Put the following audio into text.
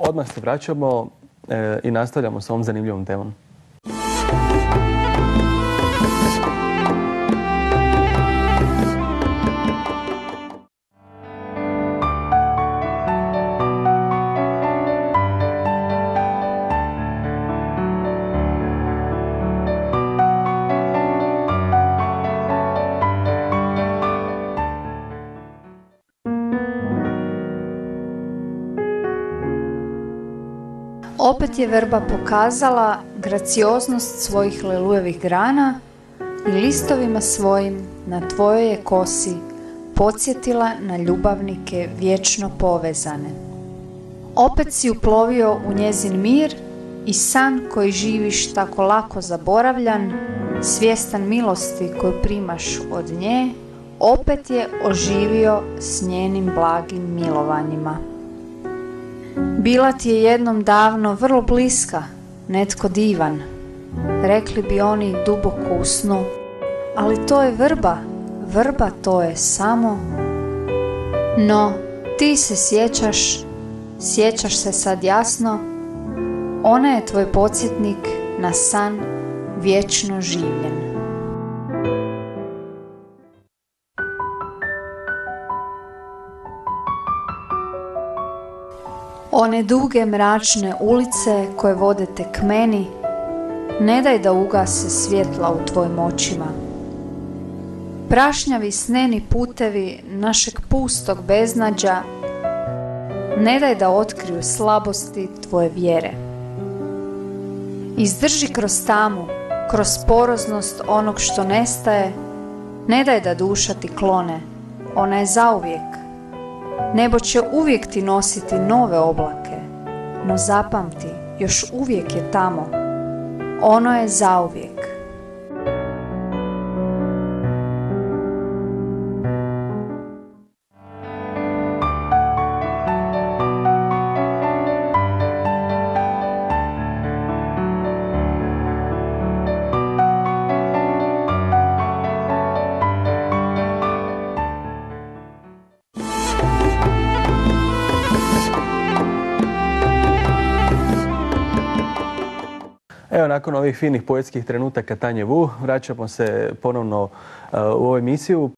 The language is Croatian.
Odmah se vraćamo i nastavljamo s ovom zanimljivom temom. Opet je vrba pokazala gracioznost svojih lelujevih grana i listovima svojim na tvojoj je kosi podsjetila na ljubavnike vječno povezane. Opet si uplovio u njezin mir i san koji živiš tako lako zaboravljan, svjestan milosti koju primaš od nje, opet je oživio s njenim blagim milovanjima. Bila ti je jednom davno vrlo bliska, netko divan, rekli bi oni duboko u snu, ali to je vrba, vrba to je samo. No, ti se sjećaš se sad jasno, ona je tvoj podsjetnik na san vječno življen. One duge mračne ulice koje vode te k meni, ne daj da ugase svjetla u tvojim očima. Prašnjavi sneni putevi našeg pustog beznađa, ne daj da otkriju slabosti tvoje vjere. Izdrži kroz tamu, kroz poroznost onog što nestaje, ne daj da duša ti klone, ona je zauvijek. Nebo će uvijek ti nositi nove oblake, no zapamti, još uvijek je tamo. Ono je zauvijek. Evo, nakon ovih finih poetskih trenutaka Tanje Vu, vraćamo se ponovno u ovu emisiju.